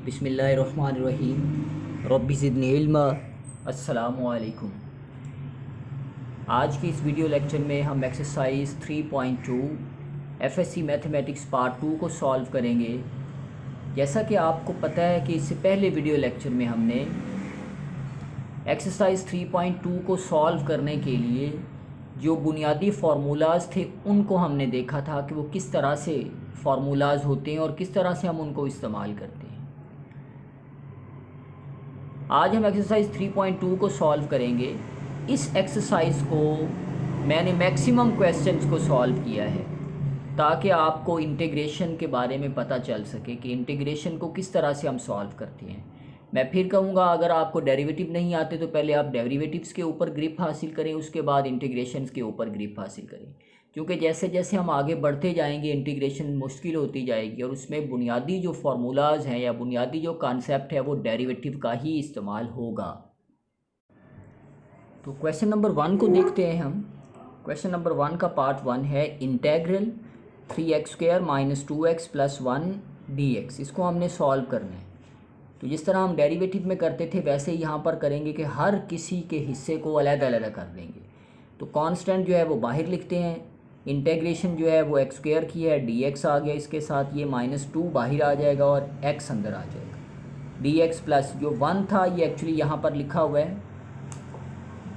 बिस्मिल्लाहिर्रहमानिर्रहीम। रब्बि ज़िदनी इल्मा। अस्सलामु अलैकुम। आज की इस वीडियो लेक्चर में हम एक्सरसाइज 3.2 एफएससी मैथमेटिक्स पार्ट 2 को सॉल्व करेंगे। जैसा कि आपको पता है कि इससे पहले वीडियो लेक्चर में हमने एक्सरसाइज 3.2 को सॉल्व करने के लिए जो बुनियादी फार्मूलाज थे उनको हमने देखा था कि वो किस तरह से फार्मूलाज होते हैं और किस तरह से हम उनको इस्तेमाल करते हैं। आज हम एक्सरसाइज 3.2 को सॉल्व करेंगे। इस एक्सरसाइज को मैंने मैक्सिमम क्वेश्चंस को सॉल्व किया है ताकि आपको इंटीग्रेशन के बारे में पता चल सके कि इंटीग्रेशन को किस तरह से हम सॉल्व करते हैं। मैं फिर कहूँगा, अगर आपको डेरिवेटिव नहीं आते तो पहले आप डेरिवेटिव्स के ऊपर ग्रिप हासिल करें, उसके बाद इंटीग्रेशंस के ऊपर ग्रिप हासिल करें, क्योंकि जैसे जैसे हम आगे बढ़ते जाएंगे इंटीग्रेशन मुश्किल होती जाएगी और उसमें बुनियादी जो फार्मूलाज हैं या बुनियादी जो कॉन्सेप्ट है वो डेरिवेटिव का ही इस्तेमाल होगा। तो क्वेश्चन नंबर 1 को देखते हैं हम। क्वेश्चन नंबर 1 का पार्ट 1 है इंटेग्रल 3x² - 2x + 1 dx। इसको हमने सॉल्व करना है। तो जिस तरह हम डेरिवेटिव में करते थे वैसे ही यहाँ पर करेंगे कि हर किसी के हिस्से को अलग-अलग कर देंगे। तो कांस्टेंट जो है वो बाहर लिखते हैं, इंटेग्रेशन जो है वो x² की है, dx आ गया, इसके साथ ये -2 बाहर आ जाएगा और x अंदर आ जाएगा। dx प्लस जो 1 था ये एक्चुअली यहाँ पर लिखा हुआ है,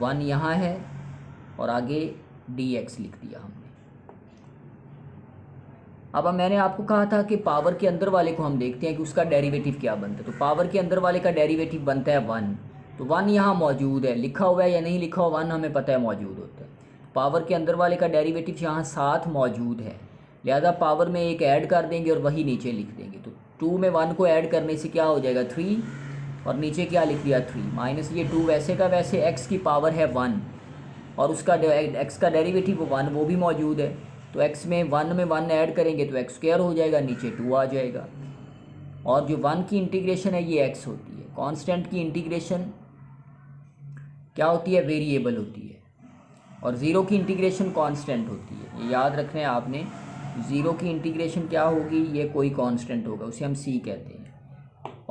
1 यहाँ है और आगे dx लिख दिया हमने। अब मैंने आपको कहा था कि पावर के अंदर वाले को हम देखते हैं कि उसका डेरिवेटिव क्या बनता है। तो पावर के अंदर वाले का डेरिवेटिव बनता है 1। तो 1 यहाँ मौजूद है, लिखा हुआ है या नहीं लिखा हुआ 1 हमें पता है मौजूद होता है। पावर के अंदर वाले का डेरिवेटिव यहाँ 7 मौजूद है, लिहाजा पावर में एक ऐड कर देंगे और वही नीचे लिख देंगे। तो 2 में 1 को ऐड करने से क्या हो जाएगा 3 और नीचे क्या लिख दिया 3 माइनस ये 2, वैसे का वैसे x की पावर है 1 और उसका x का डेरिवेटिव 1 वो भी मौजूद है। तो x में 1 में 1 ऐड करेंगे तो x² हो जाएगा, नीचे 2 आ जाएगा। और जो 1 की इंटीग्रेशन है ये x होती है। कांस्टेंट की इंटीग्रेशन क्या होती है, वेरिएबल होती है, और 0 की इंटीग्रेशन कांस्टेंट होती है। ये याद रखना है आपने, 0 की इंटीग्रेशन क्या होगी, ये कोई कांस्टेंट होगा, उसे हम c कहते हैं।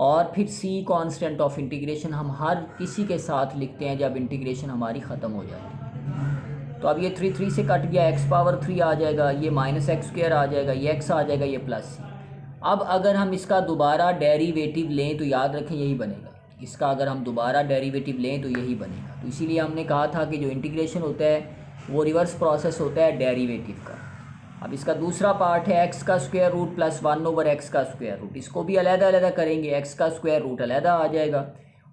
और फिर c कांस्टेंट ऑफ इंटीग्रेशन हम हर किसी के साथ लिखते हैं जब इंटीग्रेशन हमारी ख़त्म हो जाती है। तो अब ये 3 से कट गया, x⁻3 आ जाएगा, ये -x² आ जाएगा, ये x आ जाएगा, ये प्लस c। अब अगर हम इसका दोबारा डेरिवेटिव लें तो याद रखें यही बनेगा। इसका अगर हम दोबारा डेरिवेटिव लें तो यही बनेगा। तो इसीलिए हमने कहा था कि जो इंटीग्रेशन होता है वो रिवर्स प्रोसेस होता है डेरिवेटिव का। अब इसका दूसरा पार्ट है x का स्क्वायर रूट प्लस 1/x का स्क्वायर रूट। इसको भी अलग-अलग करेंगे, x का स्क्वायर रूट अलग आ जाएगा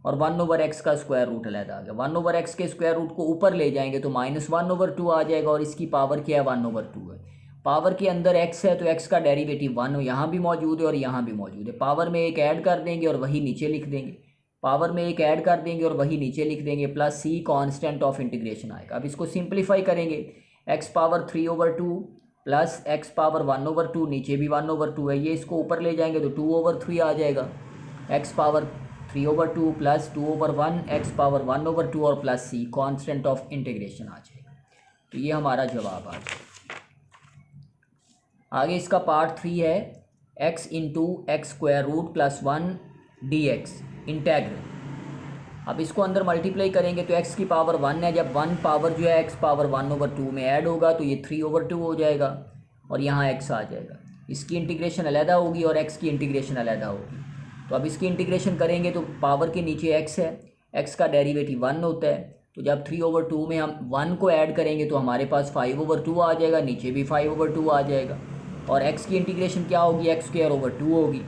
और 1/x का स्क्वायर रूट अलग आ गया। 1/x के स्क्वायर रूट को ऊपर ले जाएंगे तो -1/2 आ जाएगा और इसकी पावर क्या है 1/2 है। पावर के अंदर x है तो x का डेरिवेटिव 1 यहाँ भी मौजूद है और यहाँ भी मौजूद है। पावर में एक ऐड कर देंगे और वही नीचे लिख देंगे, पावर में एक ऐड कर देंगे और वही नीचे लिख देंगे, plus c constant of integration आएगा। अब इसको सिंप्लीफाई करेंगे, x⁻3/2 प्लस x⁻1/2, नीचे भी 1/2 है, ये इसको ऊपर ले जाएंगे तो 2/3 आ जाएगा। x⁻3/2 प्लस 2/1 x⁻1/2 और plus c constant of integration आ जाएगा। तो ये हमारा जवाब आ जाएगा। आगे इसका पार्ट 3 है x × x² + 1 dx इंटेग्रल। अब इसको अंदर मल्टीप्लाई करेंगे तो x की पावर 1 है, जब 1 पावर जो है x⁻1/2 में ऐड होगा तो ये 3/2 हो जाएगा और यहाँ x आ जाएगा। इसकी इंटीग्रेशन अलग होगी और x की इंटीग्रेशन अलग होगी। तो अब इसकी इंटीग्रेशन करेंगे तो पावर के नीचे x है, x का डेरिवेटिव 1 होता है। तो जब 3/2 में हम 1 को ऐड करेंगे तो हमारे पास 5/2 आ जाएगा, नीचे भी 5/2 आ जाएगा और x की इंटीग्रेशन क्या होगी, x²/2 होगी।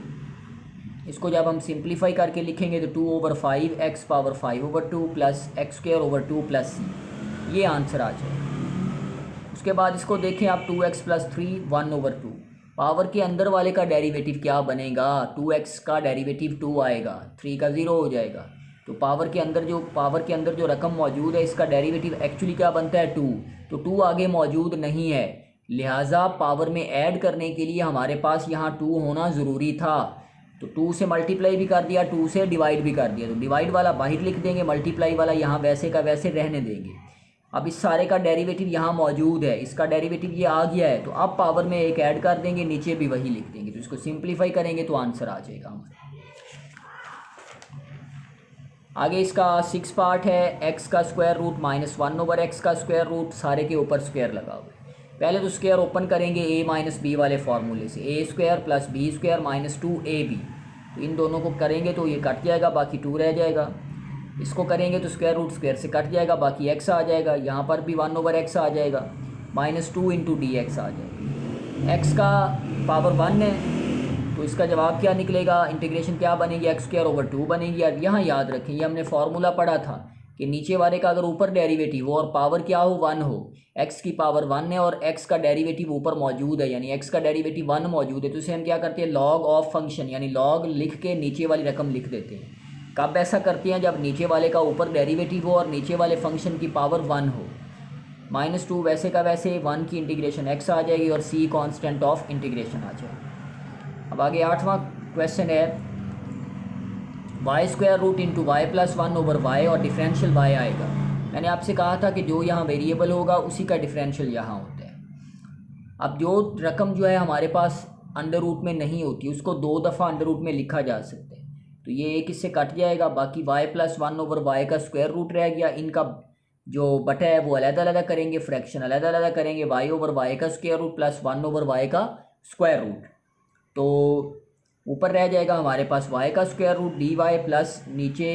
इसको जब हम सिंप्लीफाई करके लिखेंगे तो 2/5 x⁻5/2 plus x²/2 plus c, ये आंसर आ जाएगा। उसके बाद इसको देखें आप 2x + 3 1/2। पावर के अंदर वाले का डेरिवेटिव क्या बनेगा, 2x का डेरिवेटिव 2 आएगा, 3 का 0 हो जाएगा। तो पावर के अंदर जो रकम मौजूद है इसका डेरिवेटिव एक्चुअली क्या बनता है 2। तो 2 आगे मौजूद नहीं है, लिहाजा पावर में ऐड करने के लिए हमारे पास यहाँ 2 होना ज़रूरी था। तो 2 से मल्टीप्लाई भी कर दिया, 2 से डिवाइड भी कर दिया। तो डिवाइड वाला बाहर लिख देंगे, मल्टीप्लाई वाला यहाँ वैसे का वैसे रहने देंगे। अब इस सारे का डेरिवेटिव यहाँ मौजूद है, इसका डेरिवेटिव ये आ गया है, तो अब पावर में एक ऐड कर देंगे, नीचे भी वही लिख देंगे। तो इसको सिंप्लीफाई करेंगे तो आंसर आ जाएगा हमारा। आगे इसका 6 पार्ट है, एक्स का square root minus 1 over x का स्क्वायर रूट, सारे के ऊपर स्क्वायर लगा हुआ है। पहले तो स्क्वायर ओपन करेंगे ए माइनस बी वाले फार्मूले से, a square plus b square minus 2ab, तो इन दोनों को करेंगे तो ये कट जाएगा, बाकी 2 रह जाएगा। इसको करेंगे तो स्क्वायर रूट स्क्वायर से कट जाएगा, बाकी एक्स आ जाएगा, यहाँ पर भी 1 ओवर एक्स आ जाएगा, माइनस 2 इंटू डी एक्स आ जाएगा। एक्स का पावर 1 है तो इसका जवाब क्या निकलेगा, इंटीग्रेशन क्या बनेगी, एक्स स्क्वायर ओवर 2 बनेगी। और यहाँ याद रखें, ये हमने फार्मूला पढ़ा था कि नीचे वाले का अगर ऊपर डेरिवेटिव हो और पावर क्या हो 1 हो, एक्स की पावर 1 है और एक्स का डेरिवेटिव ऊपर मौजूद है, यानी एक्स का डेरिवेटिव 1 मौजूद है, तो इसे हम क्या करते हैं, लॉग ऑफ फंक्शन यानी लॉग लिख के नीचे वाली रकम लिख देते हैं। कब ऐसा करते हैं, जब नीचे वाले का ऊपर डेरिवेटिव हो और नीचे वाले फंक्शन की पावर 1 हो। माइनस 2 वैसे का वैसे, 1 की इंटीग्रेशन एक्स आ जाएगी और सी कॉन्स्टेंट ऑफ इंटीग्रेशन आ जाएगी। अब आगे 8वां क्वेश्चन है, y square root into y plus 1 over y और डिफरेंशियल वाई आएगा। मैंने आपसे कहा था कि जो यहाँ वेरिएबल होगा उसी का डिफरेंशियल यहाँ होता है। अब जो रकम जो है हमारे पास अंडर रूट में नहीं होती उसको 2 दफ़ा अंडर रूट में लिखा जा सकता है, तो ये एक इससे कट जाएगा, बाकी वाई प्लस 1 ओवर वाई का स्क्वायर रूट रह गया। इनका जो बटा है वो अलग-अलग करेंगे, फ्रैक्शन अलग-अलग करेंगे, वाई ओवर वाई का square root plus 1 over y का स्क्वायर रूट, तो ऊपर रह जाएगा हमारे पास y का square root d y plus नीचे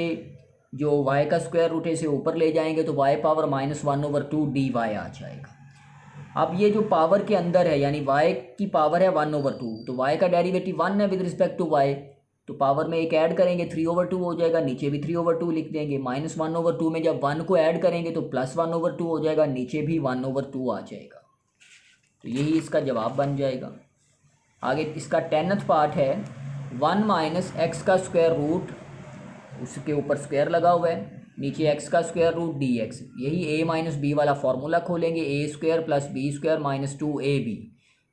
जो y का स्क्वायर रूट है इसे ऊपर ले जाएंगे तो y power minus 1 over 2 d y आ जाएगा। अब ये जो पावर के अंदर है यानी y की पावर है 1 ओवर 2, तो y का डेरिवेटिव 1 है विद रिस्पेक्ट टू y, तो पावर में एक ऐड करेंगे 3 ओवर 2 हो जाएगा, नीचे भी 3 ओवर 2 लिख देंगे। माइनस 1 ओवर 2 में जब 1 को ऐड करेंगे तो प्लस 1 ओवर 2 हो जाएगा, नीचे भी 1 ओवर 2 आ जाएगा, तो यही इसका जवाब बन जाएगा। आगे इसका 10th पार्ट है, 1 माइनस एक्स का स्क्वायर रूट, उसके ऊपर स्क्वायर लगा हुआ है, नीचे एक्स का स्क्वायर रूट डी एक्स, यही ए माइनस बी वाला फार्मूला खोलेंगे, a square plus b square minus 2ab,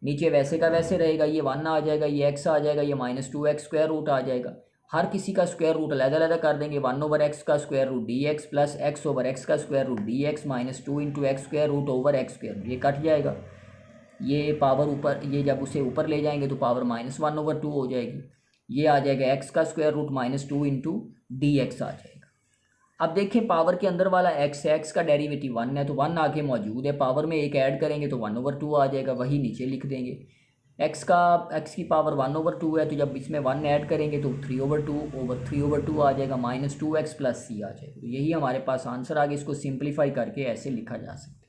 नीचे वैसे का वैसे रहेगा, ये 1 आ जाएगा, ये एक्स आ जाएगा, ये माइनस 2x स्क्वायर रूट आ जाएगा। हर किसी का स्क्वायर रूट अलग-अलग कर देंगे, 1 ओवर एक्स का square root d x plus x over x का square root d x minus 2 into x square root over x square, ये कट जाएगा, ये पावर ऊपर, ये जब उसे ऊपर ले जाएंगे तो पावर माइनस 1 ओवर 2 हो जाएगी, ये आ जाएगा एक्स का square root minus 2 into d x आ जाएगा। अब देखें पावर के अंदर वाला एक्स है, एक्स का डेरिवेटिव 1 है तो 1 आगे मौजूद है, पावर में एक ऐड करेंगे तो 1 ओवर 2 आ जाएगा, वही नीचे लिख देंगे। एक्स की पावर 1 ओवर 2 है तो जब इसमें 1 ऐड करेंगे तो 3 ओवर 2 आ जाएगा, माइनस 2x प्लस सी आ जाएगा, तो यही हमारे पास आंसर आगे, इसको सिंप्लीफाई करके ऐसे लिखा जा सकता है।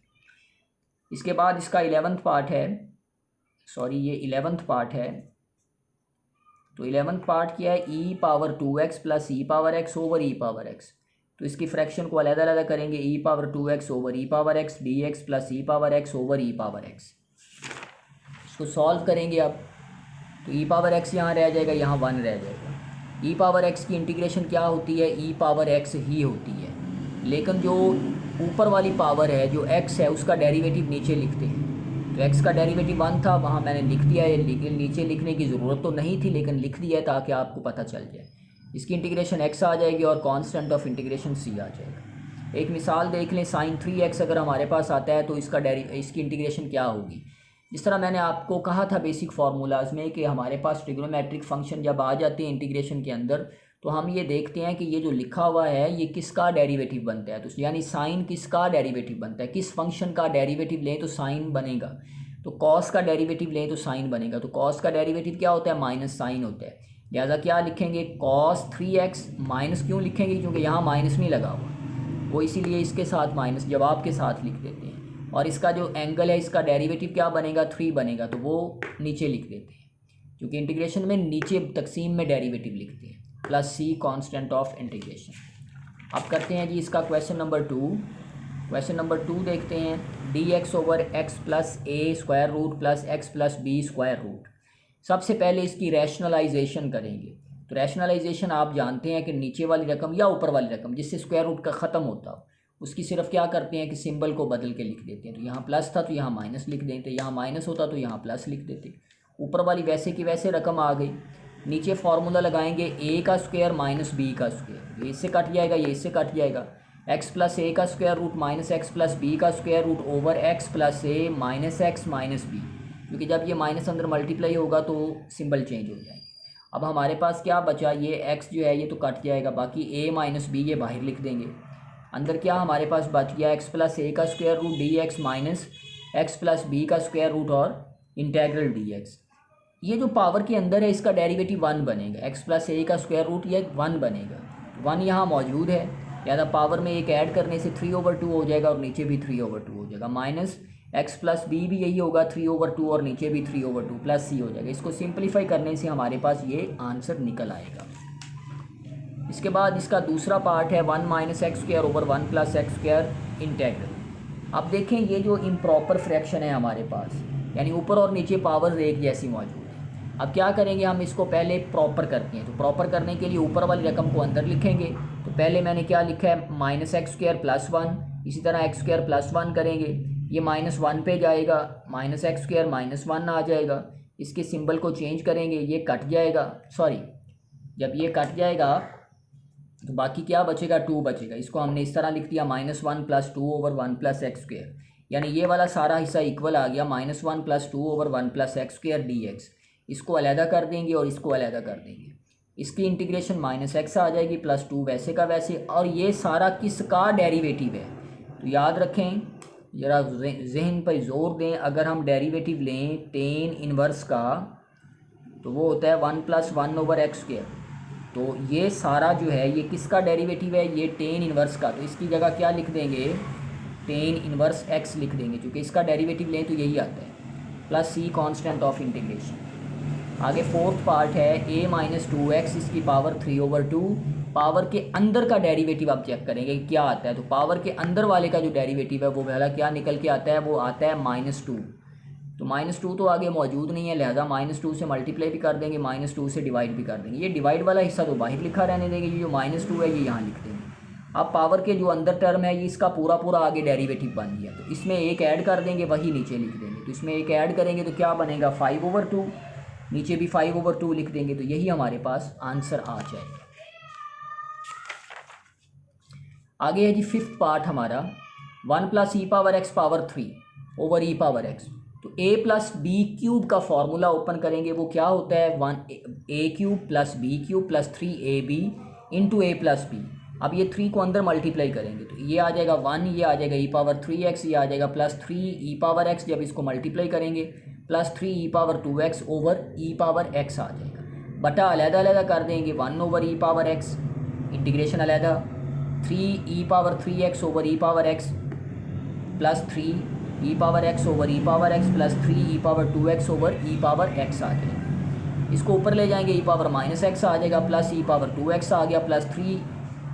इसके बाद इसका 11th पार्ट है, सॉरी ये 11th पार्ट है, तो 11th पार्ट क्या है, e पावर 2x प्लस ई पावर x ओवर ई पावर x, तो इसकी फ्रैक्शन को अलग-अलग करेंगे, e पावर 2x ओवर ई पावर x dx प्लस ई पावर x ओवर ई पावर x, इसको सॉल्व करेंगे अब, तो e पावर x यहाँ रह जाएगा, यहाँ 1 रह जाएगा। e पावर x की इंटीग्रेशन क्या होती है, e पावर x ही होती है, लेकिन जो ऊपर वाली पावर है जो x है उसका डेरिवेटिव नीचे लिखते हैं, तो x का डेरिवेटिव 1 था, वहाँ मैंने लिख दिया है, लेकिन नीचे लिखने की ज़रूरत तो नहीं थी लेकिन लिख दिया है ताकि आपको पता चल जाए। इसकी इंटीग्रेशन x आ जाएगी और कांस्टेंट ऑफ इंटीग्रेशन c आ जाएगा। एक मिसाल देख लें, साइन 3x अगर हमारे पास आता है तो इसकी इंटीग्रेशन क्या होगी। जिस तरह मैंने आपको कहा था बेसिक फार्मूलाज में कि हमारे पास ट्रिग्नोमेट्रिक फंक्शन जब आ जाते हैं इंटीग्रेशन के अंदर तो हम ये देखते हैं कि ये जो लिखा हुआ है ये किसका डेरिवेटिव बनता है, तो यानी साइन किसका डेरिवेटिव बनता है, किस फंक्शन का डेरिवेटिव लें तो साइन बनेगा, तो कॉस का डेरिवेटिव लें तो साइन बनेगा, तो कॉस का डेरिवेटिव क्या होता है, माइनस साइन होता है, लिहाजा क्या लिखेंगे, कॉस 3x, माइनस क्यों लिखेंगे क्योंकि यहाँ माइनस नहीं लगा हुआ, वो इसीलिए इसके साथ माइनस जवाब के साथ लिख देते हैं, और इसका जो एंगल है इसका डेरिवेटिव क्या बनेगा, 3 बनेगा, तो वो नीचे लिख देते हैं क्योंकि इंटीग्रेशन में नीचे तकसीम में डेरिवेटिव लिखते हैं, plus C constant of integration. अब करते हैं जी इसका क्वेश्चन नंबर 2। क्वेश्चन नंबर 2 देखते हैं, d x over x plus a square root plus x plus b square root. सबसे पहले इसकी रैशनलाइजेशन करेंगे, तो रैशनलाइजेशन आप जानते हैं कि नीचे वाली रकम या ऊपर वाली रकम जिससे स्क्वायर रूट का ख़त्म होता हो उसकी सिर्फ क्या करते हैं कि सिंबल को बदल के लिख देते हैं, तो यहाँ प्लस था तो यहाँ माइनस लिख देते, यहाँ माइनस होता तो यहाँ प्लस लिख देते। ऊपर वाली वैसे की वैसे रकम आ गई, नीचे फार्मूला लगाएंगे ए का स्क्वायर माइनस बी का स्क्वायर, ये इससे कट जाएगा, ये इससे कट जाएगा, एक्स प्लस ए का square root minus x plus b का square root over x plus a minus x minus b, क्योंकि जब ये माइनस अंदर मल्टीप्लाई होगा तो सिंबल चेंज हो जाएंगे। अब हमारे पास क्या बचा, ये x जो है ये तो कट जाएगा, बाकी a माइनस बी ये बाहर लिख देंगे। अंदर क्या हमारे पास बच गया, x प्लस ए का square root d x minus x plus b का स्क्वायर रूट और इंटेग्रल डी एक्स। ये जो पावर के अंदर है इसका डेरिवेटिव 1 बनेगा, x प्लस ए का स्क्वायर रूट ये 1 बनेगा, 1 यहाँ मौजूद है, यानी पावर में एक ऐड करने से 3/2 हो जाएगा और नीचे भी 3/2 हो जाएगा, माइनस x प्लस बी भी यही होगा 3/2 और नीचे भी 3/2 प्लस सी हो जाएगा। इसको सिंप्लीफाई करने से हमारे पास ये आंसर निकल आएगा। इसके बाद इसका दूसरा पार्ट है 1 minus x square over 1 plus x square integral. अब देखें ये जो इम्प्रॉपर फ्रैक्शन है हमारे पास, यानी ऊपर और नीचे पावर एक जैसी मौजूद है। अब क्या करेंगे, हम इसको पहले प्रॉपर करते हैं। तो प्रॉपर करने के लिए ऊपर वाली रकम को अंदर लिखेंगे। तो पहले मैंने क्या लिखा है, माइनस एक्स स्क्वायर प्लस 1, इसी तरह एक्स स्क्वायर प्लस 1 करेंगे, ये माइनस 1 पे जाएगा, माइनस एक्स स्क्वायर माइनस 1 आ जाएगा। इसके सिंबल को चेंज करेंगे, ये कट जाएगा, सॉरी जब ये कट जाएगा तो बाकी क्या बचेगा, 2 बचेगा। इसको हमने इस तरह लिख दिया, -1 + 2 ओवर 1 प्लस एक्स स्क्वायर, यानी ये वाला सारा हिस्सा इक्वल आ गया, -1 + 2 over 1 plus x square D x. इसको अलहदा कर देंगे और इसको अलहदा कर देंगे। इसकी इंटीग्रेशन -x आ जाएगी +2 वैसे का वैसे, और ये सारा किसका डेरिवेटिव है। तो याद रखें, ज़रा जहन पर जोर दें, अगर हम डेरिवेटिव लें टेन इनवर्स का तो वो होता है 1 + 1 ओवर एक्स स्क्वायर। तो ये सारा जो है ये किसका डेरिवेटिव है, ये टेन इनवर्स का। तो इसकी जगह क्या लिख देंगे, टेन इनवर्स x लिख देंगे, क्योंकि इसका डेरिवेटिव लें तो यही आता है, plus c constant of integration. आगे फोर्थ पार्ट है a - 2x इसकी पावर 3/2। पावर के अंदर का डेरिवेटिव आप चेक करेंगे क्या आता है। तो पावर के अंदर वाले का जो डेरिवेटिव है वो पहला क्या निकल के आता है, वो आता है -2। तो -2 तो आगे मौजूद नहीं है, लिहाजा -2 से मल्टीप्लाई भी कर देंगे, -2 से डिवाइड भी कर देंगे। ये डिवाइड वाला हिस्सा तो बाहर लिखा रहने देंगे, ये जो -2 है ये यहाँ लिख देंगे। अब पावर के जो अंदर टर्म है ये इसका पूरा पूरा आगे डेरिवेटिव बन गया, तो इसमें एक ऐड कर देंगे, वही नीचे लिख देंगे। तो इसमें एक ऐड करेंगे तो क्या बनेगा, 5/2, नीचे भी 5/2 लिख देंगे। तो यही हमारे पास आंसर आ जाएगा। आगे है जी फिफ्थ पार्ट हमारा, 1 + e⁻x पावर 3 ओवर e⁻x। तो a + b³ का फॉर्मूला ओपन करेंगे, वो क्या होता है, 1a³ + b³ + 3ab into a + b। अब ये 3 को अंदर मल्टीप्लाई करेंगे तो ये आ जाएगा 1, ये आ जाएगा e⁻3x, ये आ जाएगा +3 e⁻x, जब इसको मल्टीप्लाई करेंगे +3 e⁻2x ओवर e⁻x आ जाएगा। बटा अलहदा अलहदा कर देंगे, 1 ओवर e⁻x, इंटीग्रेशन अलहदा, 3 e⁻3x over e⁻x plus 3 e⁻x over e⁻x plus 3 e⁻2x over e⁻x आ जाएगा। इसको ऊपर ले जाएंगे, e⁻−x आ जाएगा, प्लस e⁻2x आ गया, प्लस 3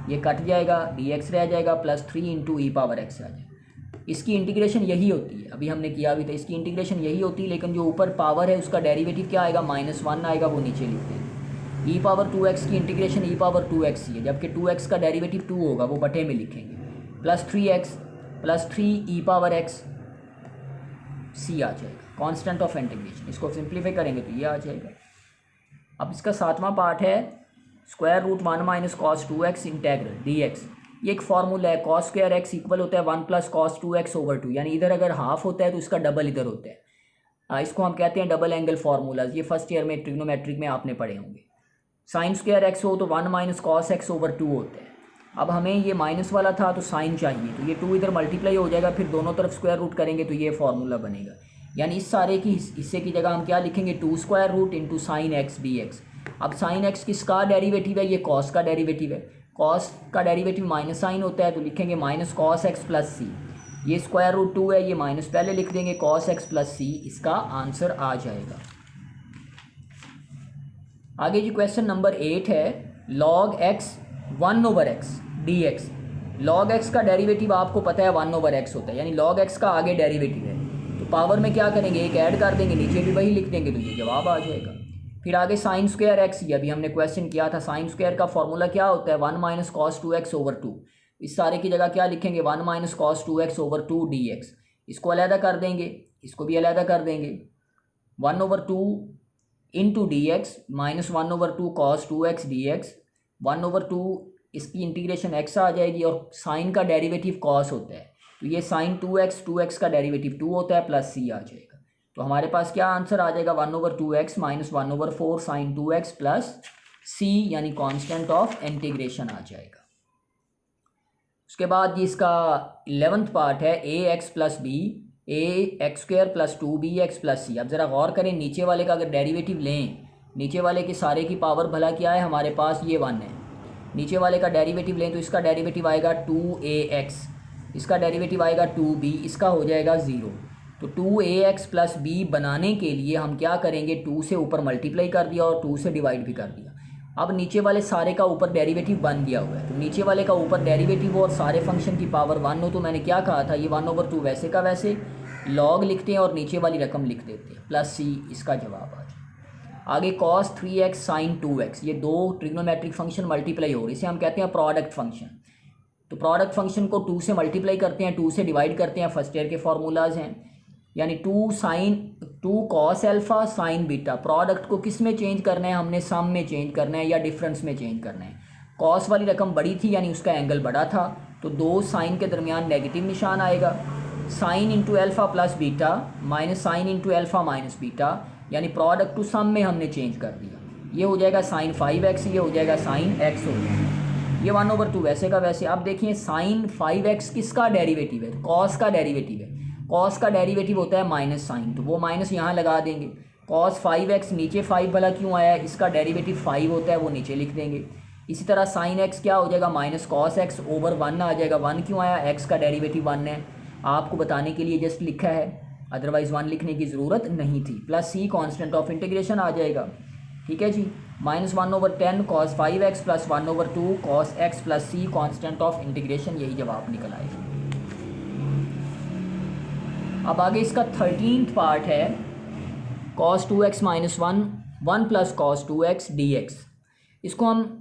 ये कट जाएगा, dx रह जाएगा, +3 इंटू e⁻x आ जाएगा। इसकी इंटीग्रेशन यही होती है, अभी हमने किया भी था, इसकी इंटीग्रेशन यही होती है, लेकिन जो ऊपर पावर है उसका डेरिवेटिव क्या आएगा, -1 आएगा, वो नीचे लिख देंगे। e⁻2x की इंटीग्रेशन e⁻2x ही है, जबकि 2x का डेरिवेटिव 2 होगा, वो बटे में लिखेंगे, +3x प्लस 3 e⁻x c आ जाएगा, कांस्टेंट ऑफ इंटीग्रेशन। इसको सिंप्लीफाई करेंगे तो ये आ जाएगा। अब इसका सातवां पार्ट है √1 - cos 2x इंटेग्रल dx। ये एक फार्मूला है, cos स्क्वायर x इक्वल होता है 1 + cos 2x ओवर 2, यानी इधर अगर हाफ होता है तो इसका डबल इधर होता है। इसको हम कहते हैं डबल एंगल फार्मूलाज, ये फर्स्ट ईयर में ट्रिग्नोमेट्रिक में आपने पढ़े होंगे। साइन स्क्वायर x हो तो 1 - cos x ओवर 2 होता है। अब हमें ये माइनस वाला था तो साइन चाहिए, तो ये 2 इधर मल्टीप्लाई हो जाएगा, फिर दोनों तरफ स्क्वायर रूट करेंगे तो ये फार्मूला बनेगा। यानी इस सारे की हिस्से की जगह हम क्या लिखेंगे, 2 square root into sine x dx। अब साइन एक्स किसका डेरिवेटिव है, ये कॉस का डेरिवेटिव है। कॉस का डेरिवेटिव माइनस साइन होता है, तो लिखेंगे -cos x + c। ये स्क्वायर रूट 2 है, ये माइनस पहले लिख देंगे, cos x + c इसका आंसर आ जाएगा। आगे जी क्वेश्चन नंबर 8 है, log x 1/x dx। log x का डेरिवेटिव आपको पता है 1/x होता है, यानी log x का आगे डेरिवेटिव है, तो पावर में क्या करेंगे, एक ऐड कर देंगे, नीचे भी वही लिख देंगे, तो ये जवाब आ जाएगा। फिर आगे साइन स्क्वायर x, ये अभी हमने क्वेश्चन किया था, साइन स्क्वायर का फॉर्मूला क्या होता है, 1 - cos 2x ओवर 2। इस सारे की जगह क्या लिखेंगे, 1 - cos 2x ओवर 2 dx। इसको अलहदा कर देंगे, इसको भी अलहदा कर देंगे, 1/2 into dx -1/2 cos 2x dx, 1/2 इसकी इंटीग्रेशन x आ जाएगी, और साइन का डेरिवेटिव cos होता है, तो ये साइन 2x का डेरिवेटिव 2 होता है, प्लस c आ जाएगा। तो हमारे पास क्या आंसर आ जाएगा 1/2x minus 1/4 sine 2x plus c यानी कांस्टेंट ऑफ इंटीग्रेशन आ जाएगा। उसके बाद जी इसका 11th पार्ट है ax plus b ax² plus 2bx plus c। अब ज़रा गौर करें, नीचे वाले का अगर डेरिवेटिव लें, नीचे वाले के सारे की पावर भला क्या है हमारे पास, ये 1 है। नीचे वाले का डेरिवेटिव लें तो इसका डेरिवेटिव आएगा 2ax, इसका डेरिवेटिव आएगा 2b, इसका हो जाएगा 0। तो 2ax प्लस b बनाने के लिए हम क्या करेंगे, 2 से ऊपर मल्टीप्लाई कर दिया और 2 से डिवाइड भी कर दिया। अब नीचे वाले सारे का ऊपर डेरिवेटिव बन गया हुआ है, तो नीचे वाले का ऊपर डेरिवेटिव और सारे फंक्शन की पावर 1 हो, तो मैंने क्या कहा था, ये 1/2 वैसे का वैसे लॉग लिखते हैं और नीचे वाली रकम लिख देते हैं प्लस c, इसका जवाब आ जाए। आगे cos 3x साइन 2x, ये दो ट्रिग्नोमेट्रिक फंक्शन मल्टीप्लाई हो रही, इसे हम कहते हैं प्रोडक्ट फंक्शन। तो प्रोडक्ट फंक्शन को 2 से मल्टीप्लाई करते हैं, 2 से डिवाइड करते हैं, फर्स्ट ईयर के फार्मूलाज हैं, यानी 2 cos alpha sine beta. Product को किस में चेंज करना है, हमने सम में चेंज करना है या डिफरेंस में चेंज करना है। कॉस वाली रकम बड़ी थी यानी उसका एंगल बड़ा था, तो 2 साइन के दरमियान नेगेटिव निशान आएगा। Sine into alpha plus beta minus sine into alpha minus beta, यानी प्रोडक्ट टू सम में हमने चेंज कर दिया। ये हो जाएगा साइन 5x, ये हो जाएगा साइन x हो जाएगा। ये 1/2 वैसे का वैसे। अब देखिए साइन 5x किसका डेरिवेटिव है, कॉस का डेरिवेटिव है। कॉस का डेरिवेटिव होता है माइनस साइन, तो वो माइनस यहाँ लगा देंगे। कॉस 5x, नीचे 5 भला क्यों आया है, इसका डेरिवेटिव 5 होता है, वो नीचे लिख देंगे। इसी तरह साइन x क्या हो जाएगा, माइनस कॉस x ओवर 1 आ जाएगा। 1 क्यों आया, x का डेरिवेटिव 1 है, आपको बताने के लिए जस्ट लिखा है, अदरवाइज 1 लिखने की ज़रूरत नहीं थी। Plus c constant of integration आ जाएगा, ठीक है जी। Minus 1/10 cos 5x plus 1/2 cos x plus c constant of integration, यही जवाब निकल आएगा। अब आगे इसका 13th पार्ट है cos 2x minus 1 plus cos 2x dx। इसको हम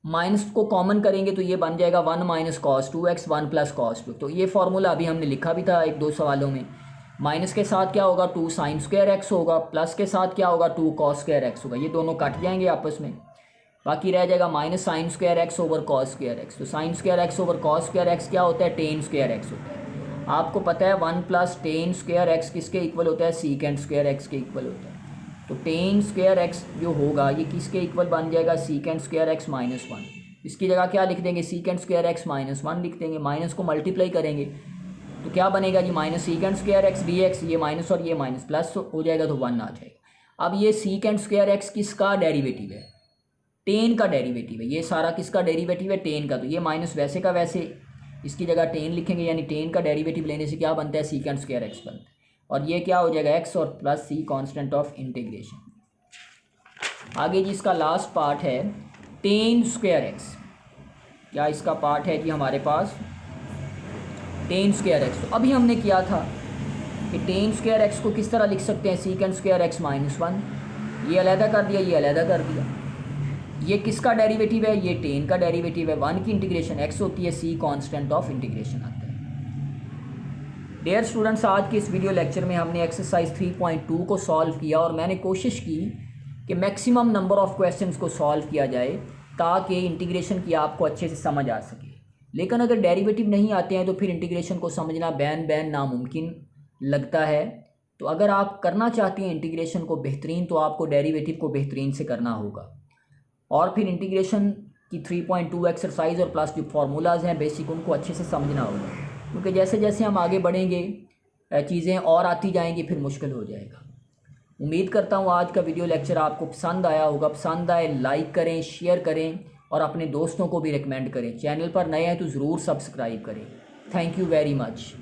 माइनस को कॉमन करेंगे तो ये बन जाएगा 1 minus cos 2x 1 plus cos 2। तो ये फार्मूला अभी हमने लिखा भी था 1-2 सवालों में। माइनस के साथ क्या होगा, 2 साइन स्क्वायर एक्स होगा, प्लस के साथ क्या होगा, 2 cos स्क्वायर एक्स होगा। ये दोनों कट जाएंगे आपस में, बाकी रह जाएगा minus sine square x over cos square x. तो sine square x over cos square x क्या होता है, टेन स्क्वायर एक्स होता है। आपको पता है 1 प्लस टेन स्क्वायर एक्स किसके इक्वल होता है, सीकेंड स्क्वायर एक्स के इक्वल होता है। तो टेन स्क्वायर एक्स जो होगा ये किसके इक्वल बन जाएगा, सीकेंड स्क्वायर एक्स माइनस 1। इसकी जगह क्या लिख देंगे, सीकेंड स्क्वायर एक्स माइनस 1 लिख देंगे। माइनस को मल्टीप्लाई करेंगे तो क्या बनेगा जी, minus secant square x d x, ये माइनस और ये माइनस प्लस हो जाएगा तो 1 आ जाएगा। अब ये सीकेंड स्क्वायर एक्स किसका डेरिवेटिव है, टेन का डेरिवेटिव है। ये सारा किसका डेरिवेटिव है, टेन का। तो ये माइनस वैसे का वैसे इसकी जगह टेन लिखेंगे, यानी टेन का डेरिवेटिव लेने से क्या बनता है, सीकेंड स्क्वायर एक्स बनता है। और ये क्या हो जाएगा, एक्स और plus c constant of integration. आगे जी इसका लास्ट पार्ट है टेन स्क्वायर एक्स। क्या इसका पार्ट है जी हमारे पास, टेन स्क्वायर एक्स। तो अभी हमने किया था कि टेन स्क्वायर एक्स को किस तरह लिख सकते हैं, सीकेंड स्क्वायर एक्स माइनस 1। ये अलहदा कर दिया, ये अलहदा कर दिया। ये किसका डेरिवेटिव है, ये टेन का डेरिवेटिव है। 1 की इंटीग्रेशन x होती है, c कांस्टेंट ऑफ इंटीग्रेशन आता है। डियर स्टूडेंट्स, आज के इस वीडियो लेक्चर में हमने एक्सरसाइज 3.2 को सॉल्व किया और मैंने कोशिश की कि मैक्सिमम नंबर ऑफ क्वेश्चंस को सॉल्व किया जाए ताकि इंटीग्रेशन की आपको अच्छे से समझ आ सके। लेकिन अगर डेरिवेटिव नहीं आते हैं तो फिर इंटीग्रेशन को समझना बैन नामुमकिन लगता है। तो अगर आप करना चाहती हैं इंटीग्रेशन को बेहतरीन, तो आपको डेरिवेटिव को बेहतरीन से करना होगा। और फिर इंटीग्रेशन की 3.2 एक्सरसाइज और प्लस जो फार्मूलाज हैं बेसिक, उनको अच्छे से समझना होगा, क्योंकि जैसे जैसे हम आगे बढ़ेंगे चीज़ें और आती जाएंगी, फिर मुश्किल हो जाएगा। उम्मीद करता हूँ आज का वीडियो लेक्चर आपको पसंद आया होगा। पसंद आए लाइक करें, शेयर करें और अपने दोस्तों को भी रिकमेंड करें। चैनल पर नए हैं तो ज़रूर सब्सक्राइब करें। Thank you very much.